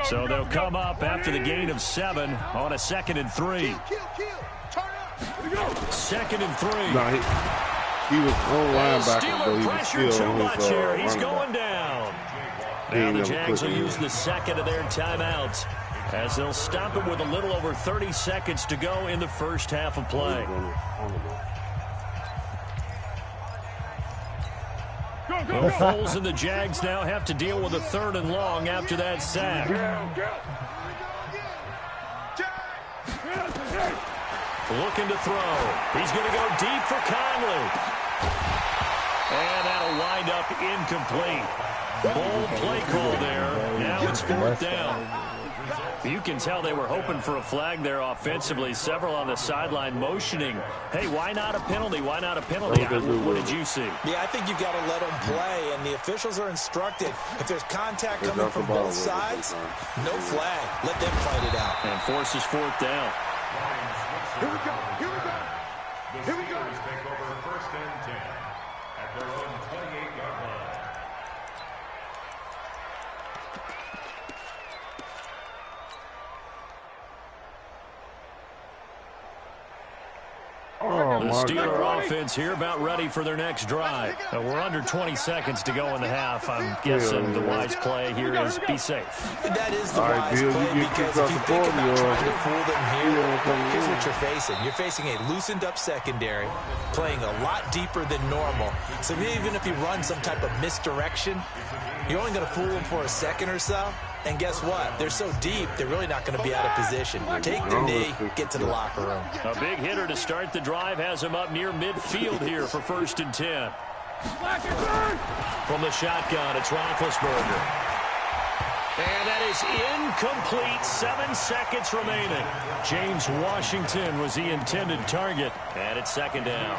So they'll come up after the gain of 7 on a 2nd and 3. 2nd and 3. No, he was on linebacker, but he was still too on much his here. He's running going back. down. Now the Jags will use the second of their timeouts as they'll stop it with a little over 30 seconds to go in the first half of play. The Foles and the Jags now have to deal with a 3rd and long after that sack. Looking to throw. He's going to go deep for Conley. And that'll wind up incomplete. Bold play call there. Now it's 4th down. You can tell they were hoping for a flag there offensively. Several on the sideline motioning. Hey, why not a penalty? Why not a penalty? What did you see? Yeah, I think you've got to let them play, and the officials are instructed. If there's contact coming from both sides, no flag. Let them fight it out. And forces 4th down. Here we go. Here we go. Here we go. Take over 1st and 10 at their own 28-yard line. The Steeler offense here about ready for their next drive. We're under 20 seconds to go in the half. I'm guessing the wise play here is be safe. That is the wise play because if you think about trying to fool them here, here's what you're facing. You're facing a loosened up secondary, playing a lot deeper than normal. So even if you run some type of misdirection, you're only going to fool them for a second or so. And guess what? They're so deep, they're really not going to be out of position. Take the knee, get to the locker room. A big hitter to start the drive has him up near midfield here for 1st and 10. From the shotgun, it's Roethlisberger. And that is incomplete. 7 seconds remaining. James Washington was the intended target. And it's 2nd down.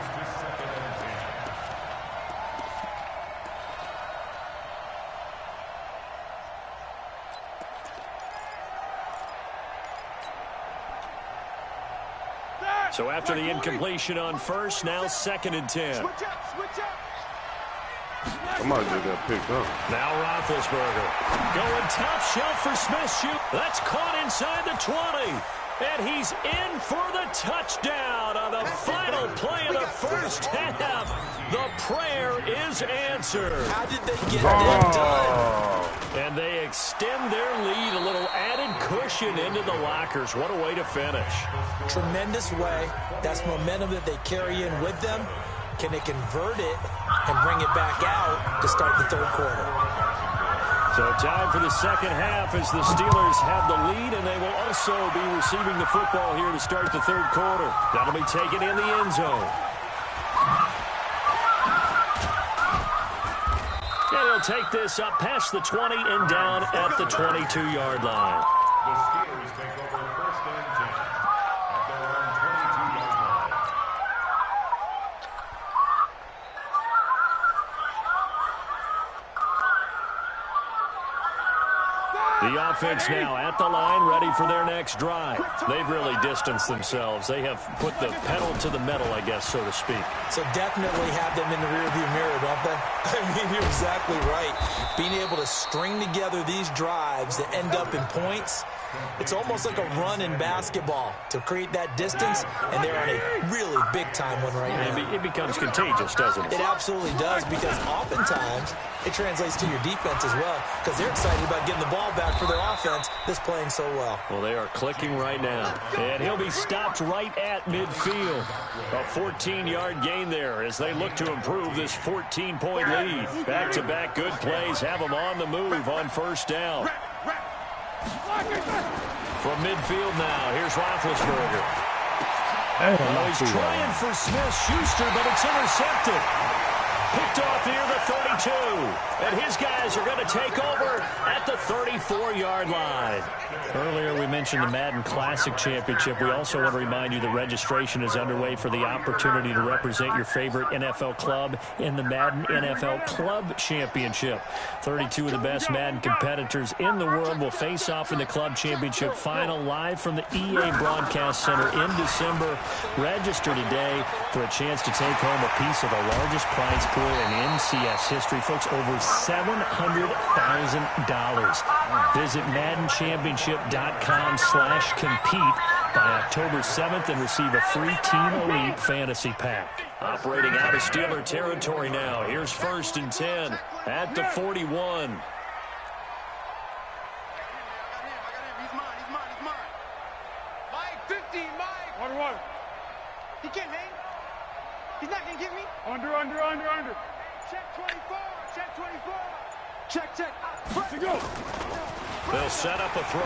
So after the incompletion on 1st, now 2nd and 10. Somebody just got picked up. Now Roethlisberger going top shelf for Smith. Shoot. That's caught inside the 20. And he's in for the touchdown on the final play of the first half. The prayer is answered. How did they get that done? And they extend their lead, a little added cushion into the lockers. What a way to finish. Tremendous way. That's momentum that they carry in with them. Can they convert it and bring it back out to start the 3rd quarter? So time for the second half as the Steelers have the lead, and they will also be receiving the football here to start the 3rd quarter. That'll be taken in the end zone. And they'll take this up past the 20 and down at the 22-yard line. The Steelers take over 1st and 10 at their own 22-yard line. The offense now at the line, ready for their next drive. They've really distanced themselves. They have put the pedal to the metal, I guess, so to speak. So definitely have them in the rearview mirror, don't they? I mean, you're exactly right. Being able to string together these drives that end up in points, it's almost like a run in basketball to create that distance, and they're on a really big-time one right now. It becomes contagious, doesn't it? It absolutely does, because oftentimes it translates to your defense as well, because they're excited about getting the ball back for their offense that's playing so well. Well, they are clicking right now. And he'll be stopped right at midfield. A 14-yard gain there as they look to improve this 14-point lead. Back-to-back good plays have them on the move on 1st down. From midfield now, here's Roethlisberger. Oh, he's trying for Smith-Schuster, but it's intercepted. Picked off near the 32. And his guys are going to take over at the 34-yard line. Earlier we mentioned the Madden Classic Championship. We also want to remind you that registration is underway for the opportunity to represent your favorite NFL club in the Madden NFL Club Championship. 32 of the best Madden competitors in the world will face off in the Club Championship final live from the EA Broadcast Center in December. Register today for a chance to take home a piece of the largest prize pool in NCS history. history, folks, over $700,000. Visit MaddenChampionship.com/compete by October 7th and receive a free Team Elite Fantasy Pack. Operating out of Steeler territory now. Here's 1st and 10 at the 41. He can't hang. He's not going to get me. Under. Check 24. Check 24. Check. Let's go. They'll set up a throw.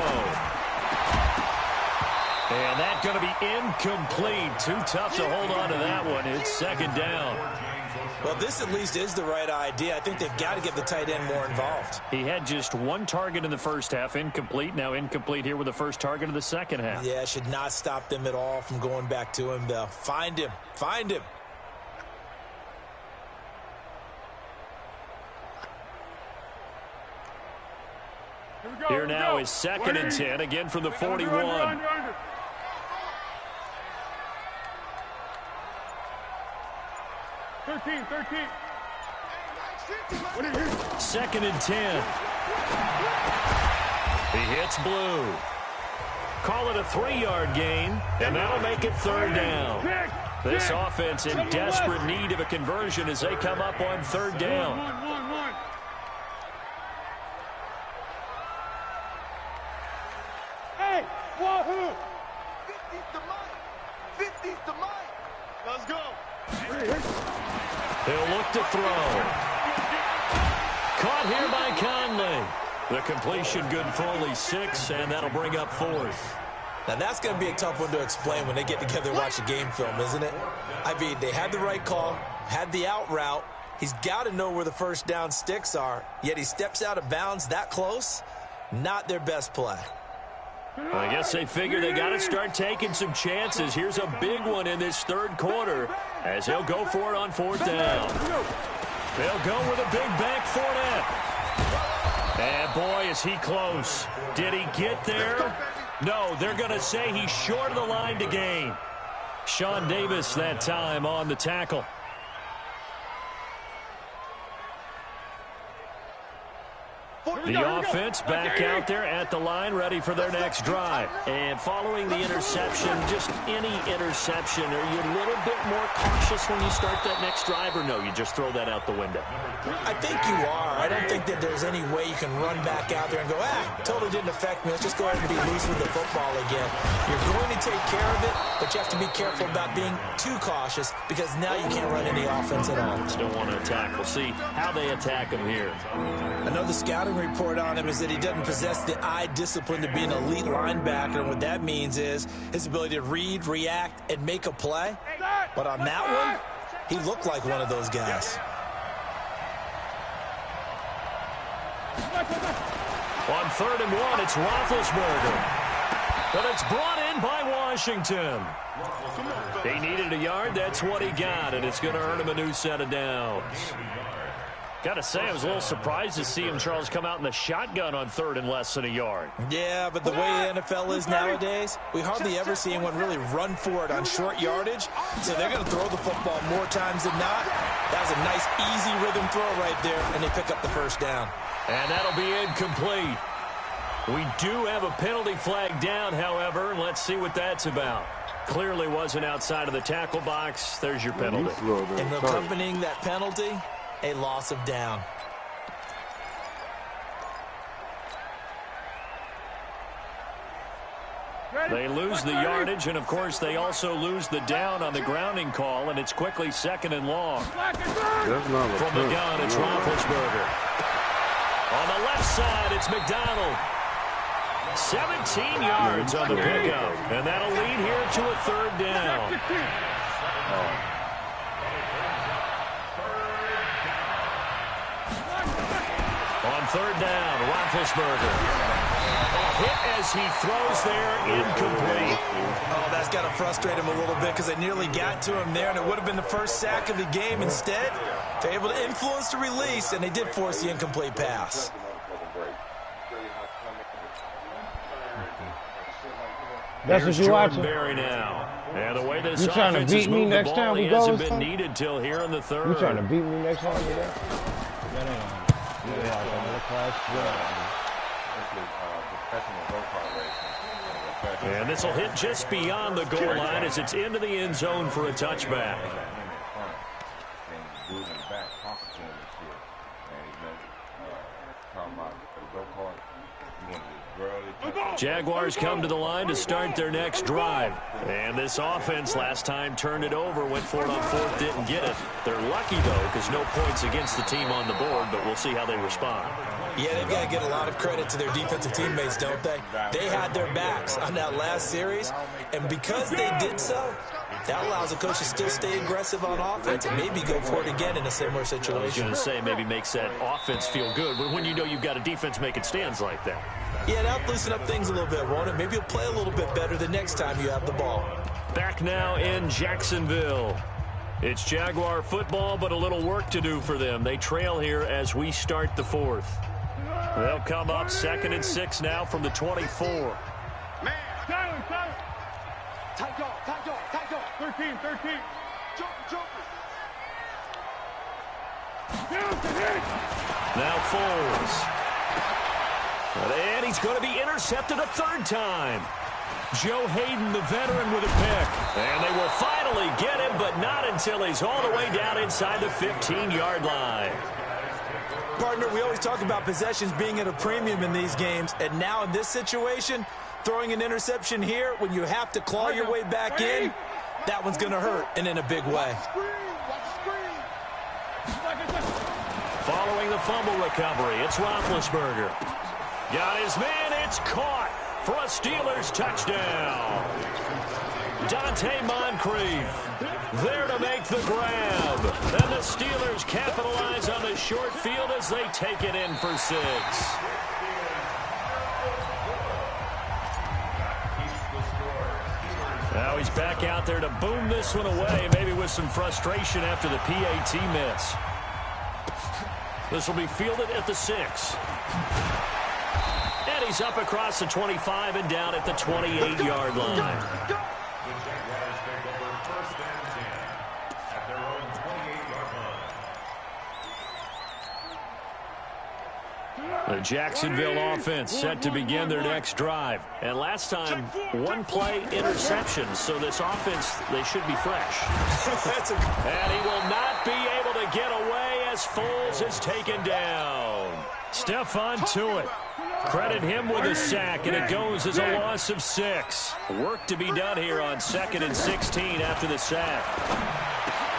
And that's going to be incomplete. Too tough to hold on to that one. It's 2nd down. Well, this at least is the right idea. I think they've got to get the tight end more involved. He had just 1 target in the first half, incomplete. Now incomplete here with the first target of the second half. Yeah, should not stop them at all from going back to him, though. Find him. Here now is 2nd and 10, again from the 41. 13. 2nd and 10. He hits Blue. Call it a 3-yard gain, and that'll make it 3rd down. This offense in desperate need of a conversion as they come up on 3rd down. Hey, wahoo! 50's the mic. 50's the mic. Let's go. He'll look to throw. Caught here by Conley. The completion good for only 6, and that'll bring up 4th. Now, that's going to be a tough one to explain when they get together and watch a game film, isn't it? I mean, they had the right call, had the out route. He's got to know where the first down sticks are, yet he steps out of bounds that close. Not their best play. I guess they figure they got to start taking some chances. Here's a big one in this 3rd quarter as he'll go for it on 4th down. They'll go with a big bank Fournette. And boy, is he close. Did he get there? No, they're going to say he's short of the line to gain. Sean Davis that time on the tackle. The offense back out there at the line, ready for their next drive. And following the interception, just any interception, are you a little bit more cautious when you start that next drive, or no, you just throw that out the window? I think you are. I don't think that there's any way you can run back out there and go, totally didn't affect me. Let's just go ahead and be loose with the football again. You're going to take care of it, but you have to be careful about being too cautious because now you can't run any offense at all. Still want to attack. We'll see how they attack him here. Another scouting report on him is that he doesn't possess the eye discipline to be an elite linebacker, and what that means is his ability to read, react, and make a play. But on that one, he looked like one of those guys. On 3rd and 1, it's Roethlisberger. But it's brought in by Washington. He needed a yard. That's what he got, and it's going to earn him a new set of downs. Got to say, I was a little surprised to see him, Charles, come out in the shotgun on 3rd and less than a yard. Yeah, but the way the NFL is nowadays, we hardly ever see anyone really run for it on short yardage. So they're going to throw the football more times than not. That was a nice, easy rhythm throw right there, and they pick up the 1st down. And that'll be incomplete. We do have a penalty flag down, however, and let's see what that's about. Clearly wasn't outside of the tackle box. There's your penalty. And accompanying that penalty, a loss of down. They lose the yardage, and, of course, they also lose the down on the grounding call, and it's quickly 2nd and long. From the gun, it's Roethlisberger. On the left side, it's McDonald. 17 yards on the pickup, and that'll lead here to a 3rd down. On 3rd down, Roethlisberger. Hit as he throws there, incomplete. Oh, that's got to frustrate him a little bit because they nearly got to him there, and it would have been the first sack of the game. Instead, they're able to influence the release, and they did force the incomplete pass. That's what you're watching. Now. And the way this you trying to beat me next time we go? Hasn't been needed till here in the 3rd. You trying to beat me next time we go? And this will hit just beyond the goal line as it's into the end zone for a touchback. Jaguars come to the line to start their next drive. And this offense last time turned it over, went for it on fourth, didn't get it. They're lucky, though, because no points against the team on the board, but we'll see how they respond. Yeah, they've got to get a lot of credit to their defensive teammates, don't they? They had their backs on that last series, and because they did so, that allows the coach to still stay aggressive on offense and maybe go for it again in a similar situation. I was going to say maybe makes that offense feel good, but when you know you've got a defense making stands like that. Yeah, that'll loosen up things a little bit, won't it? Maybe you'll play a little bit better the next time you have the ball. Back now in Jacksonville. It's Jaguar football, but a little work to do for them. They trail here as we start the fourth. They'll come up 2nd and 6 now from the 24. Man, Tyler. Tight dog. 13. Jump. Now Foles. And he's going to be intercepted a third time. Joe Hayden, the veteran, with a pick. And they will finally get him, but not until he's all the way down inside the 15-yard line. Partner, we always talk about possessions being at a premium in these games, and now in this situation, throwing an interception here when you have to claw your way back in, that one's going to hurt, and in a big way. Following the fumble recovery, it's Roethlisberger. Got his man, it's caught for a Steelers touchdown. Dante Moncrief there to make the grab. And the Steelers capitalize on the short field as they take it in for 6. Now he's back out there to boom this one away, maybe with some frustration after the PAT miss. This will be fielded at the 6. And he's up across the 25 and down at the 28-yard line. The Jacksonville offense set to begin their next drive. And last time, one-play interception. So this offense, they should be fresh. And he will not be able to get away as Foles is taken down. Stephon Tuitt. Credit him with a sack, and it goes as a loss of 6. Work to be done here on 2nd and 16 after the sack.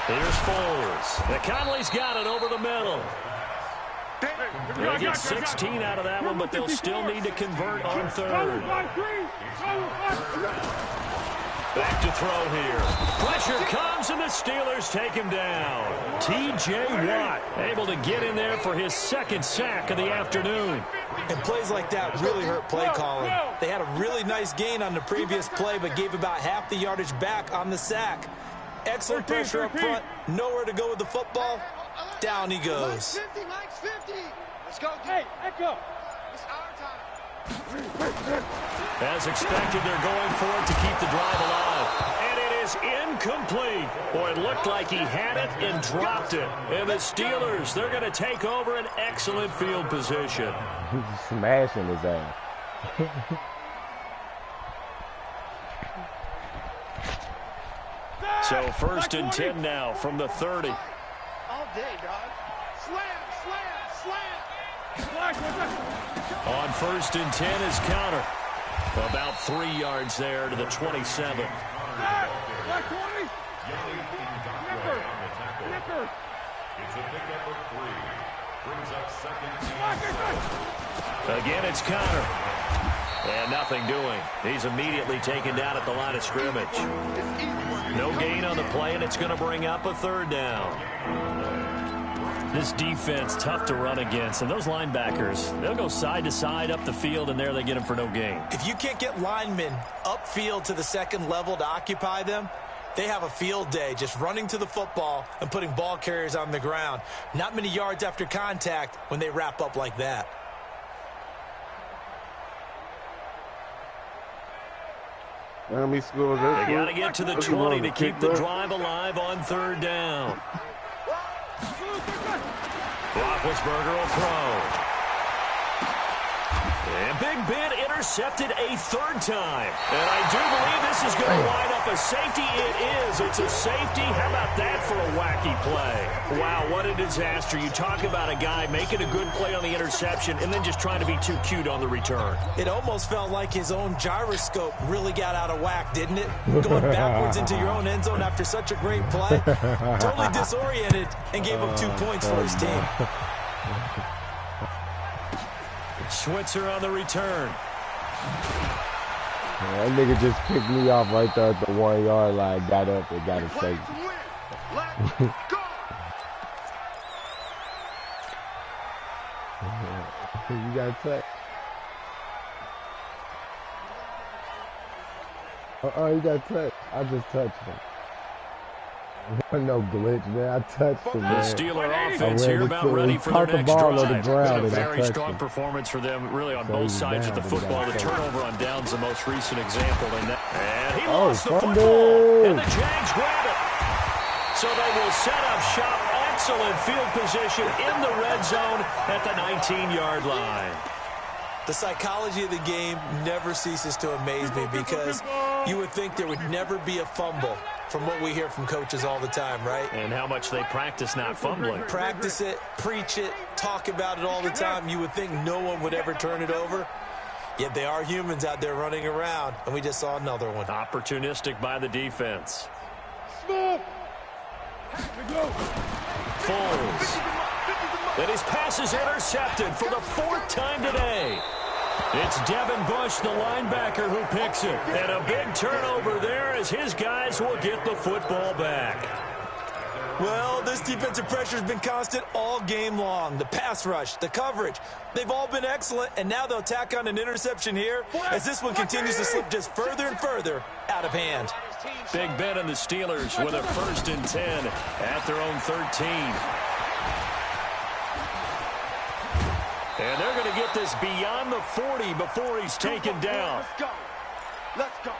Here's Foles. The Conley's got it over the middle. They'll get 16 out of that one, but they'll still need to convert on 3rd. Back to throw here. Pressure comes, and the Steelers take him down. T.J. Watt able to get in there for his 2nd sack of the afternoon. And plays like that really hurt play calling. They had a really nice gain on the previous play, but gave about half the yardage back on the sack. Excellent pressure up front. Nowhere to go with the football. Down he goes. Let's go. Hey, Echo. It's our time. As expected, they're going for it to keep the drive alive. And it is incomplete. Boy, it looked like he had it and dropped it. And the Steelers, they're going to take over an excellent field position. He's smashing his ass. So 1st and 10 now from the 30. All day, dog. Slam. On 1st and 10 is Counter. About 3 yards there to the 27. Again, it's Counter. And nothing doing. He's immediately taken down at the line of scrimmage. No gain on the play, and it's going to bring up a 3rd down. This defense, tough to run against. And those linebackers, they'll go side to side up the field, and there they get them for no gain. If you can't get linemen upfield to the 2nd level to occupy them, they have a field day just running to the football and putting ball carriers on the ground. Not many yards after contact when they wrap up like that. They got to get to the 20 to keep the drive alive on 3rd down. Roethlisberger will throw. And Big Ben intercepted a third time. And I do believe this is going to line up a safety. It is. It's a safety. How about that for a wacky play? Wow, what a disaster. You talk about a guy making a good play on the interception and then just trying to be too cute on the return. It almost felt like his own gyroscope really got out of whack, didn't it? Going backwards into your own end zone after such a great play. Totally disoriented and gave up 2 points for his team. Switzer on the return. That nigga just picked me off right there at the 1 yard line, got up and got a safety. You got a touch. You got a touch. I just touched him. No glitch, man. I touched him, man. The Steeler offense here about ready for their next drive. Been a very strong performance for them, really, on both sides of the football. The turnover on downs the most recent example. And he lost the football. And the Jags grab it. So they will set up shop. Excellent field position in the red zone at the 19-yard line. The psychology of the game never ceases to amaze me because you would think there would never be a fumble from what we hear from coaches all the time, right? And how much they practice not fumbling. Practice it, preach it, talk about it all the time. You would think no one would ever turn it over. Yet they are humans out there running around, and we just saw another one. Opportunistic by the defense. Foles. And his pass is intercepted for the 4th time today. It's Devin Bush, the linebacker, who picks it. And a big turnover there as his guys will get the football back. Well, this defensive pressure has been constant all game long. The pass rush, the coverage, they've all been excellent, and now they'll tack on an interception here as this one continues to slip just further and further out of hand. Big Ben and the Steelers with a 1st and 10 at their own 13. And they're going to get this beyond the 40 before he's taken down. Let's go. Let's go.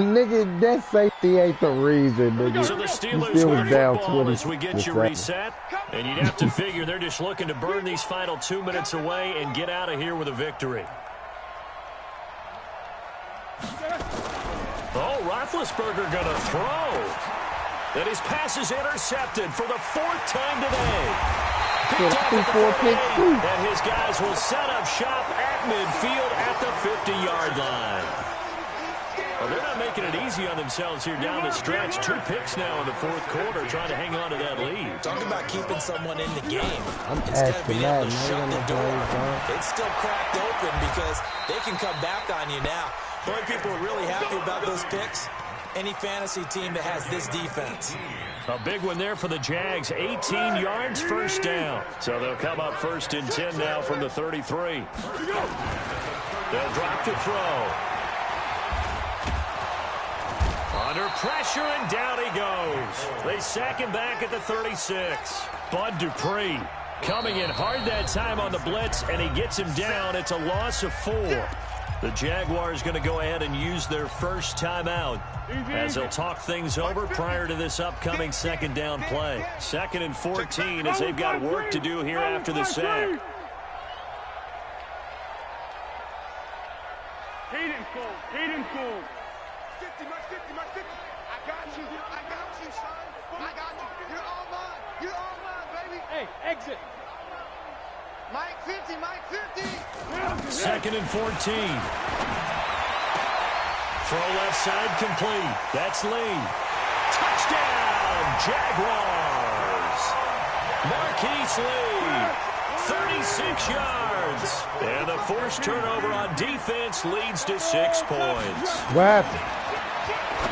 Nigga, that safety ain't the reason, nigga. So the Steelers with the football as we get you reset. And you'd have to figure they're just looking to burn these final 2 minutes away and get out of here with a victory. Oh, Roethlisberger going to throw. And his pass is intercepted for the 4th time today. Picked off at the 48, and his guys will set up shop at midfield at the 50-yard line. Well, they're not making it easy on themselves here down the stretch. 2 picks now in the 4th quarter, trying to hang on to that lead. Talk about keeping someone in the game. Instead of being able to shut the door, it's still cracked open because they can come back on you now. The only people who are really happy about those picks, any fantasy team that has this defense. A big one there for the Jags. 18 yards, 1st down. So they'll come up 1st and 10 now from the 33. They'll drop to throw. Under pressure, and down he goes. They sack him back at the 36. Bud Dupree coming in hard that time on the blitz, and he gets him down. It's a loss of 4. The Jaguars going to go ahead and use their first timeout as they'll talk things over prior to this upcoming 2nd down play. 2nd and 14 as they've got work to do here after the sack. Hayden Cole. 50, my 50, my 50. I got you, son. I got you. You're all mine. You're all mine, baby. Hey, exit. Mike 50, Mike 50. 2nd and 14. Throw left side complete. That's Lee. Touchdown, Jaguars. Marquise Lee, 36 yards. And the forced turnover on defense leads to 6 points. What?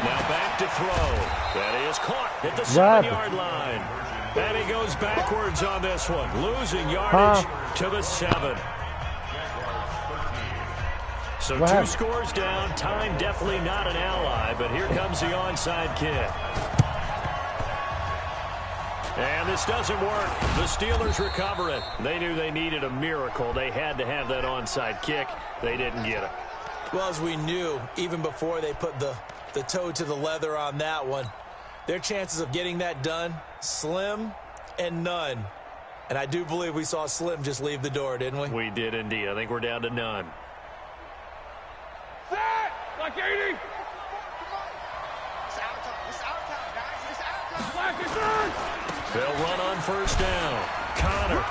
Now back to throw. That is caught at the 7-yard line. And he goes backwards on this one, losing yardage to the 7. So 2 scores down. Time definitely not an ally, but here comes the onside kick. And this doesn't work. The Steelers recover it. They knew they needed a miracle. They had to have that onside kick. They didn't get it. Well, as we knew, even before they put the toe to the leather on that one, Their chances of getting that done, slim and none. And I do believe we saw Slim just leave the door, didn't we? We did indeed. I think we're down to none. Set! Like 80! It's our time, guys. It's our time. Black is third! They'll run on first down. Connor.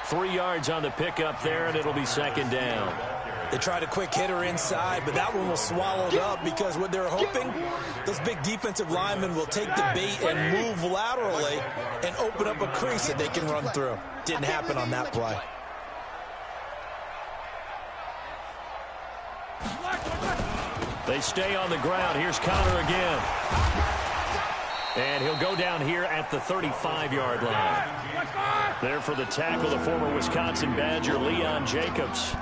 3 yards on the pickup there, and it'll be second down. They tried a quick hitter inside, but that one was swallowed up because what they're hoping, those big defensive linemen will take the bait and move laterally and open up a crease that they can run through. Didn't happen on that play. They stay on the ground. Here's Connor again. And he'll go down here at the 35-yard line. There for the tackle, the former Wisconsin Badger, Leon Jacobs.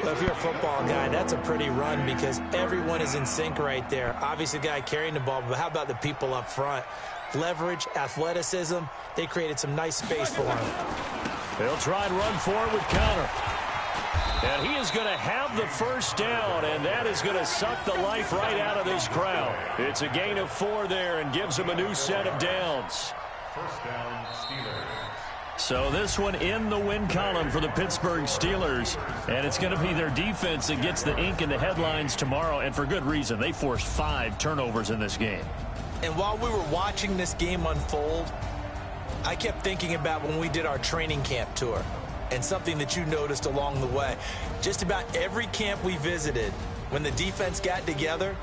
Well, if you're a football guy, that's a pretty run because everyone is in sync right there. Obviously, the guy carrying the ball, but how about the people up front? Leverage, athleticism, they created some nice space for him. They'll try and run forward with Connor. And he is going to have the first down, and that is going to suck the life right out of this crowd. It's a gain of 4 there and gives them a new set of downs. First down, Steelers. So this one in the win column for the Pittsburgh Steelers, and it's going to be their defense that gets the ink in the headlines tomorrow, and for good reason. They forced 5 turnovers in this game. And while we were watching this game unfold, I kept thinking about when we did our training camp tour and something that you noticed along the way. Just about every camp we visited, when the defense got together,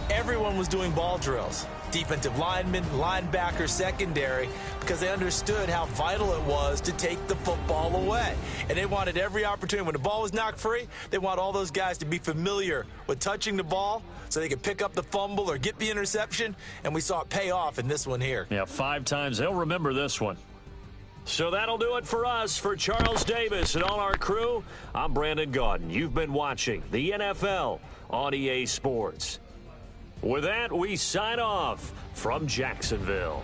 everyone was doing ball drills. Defensive linemen, linebackers, secondary, because they understood how vital it was to take the football away. And they wanted every opportunity. When the ball was knocked free, they want all those guys to be familiar with touching the ball so they could pick up the fumble or get the interception, and we saw it pay off in this one here. Yeah, 5 times. They'll remember this one. So that'll do it for us. For Charles Davis and all our crew, I'm Brandon Gaudin. You've been watching the NFL on EA Sports. With that, we sign off from Jacksonville.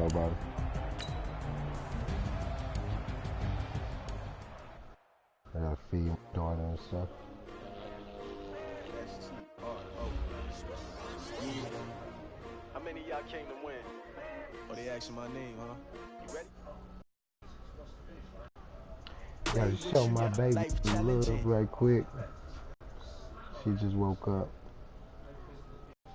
nobody. I gotta feed my daughter and stuff. How many of y'all came to win? Oh, they asking my name, huh? You ready? Gotta show my baby some love right quick. She just woke up.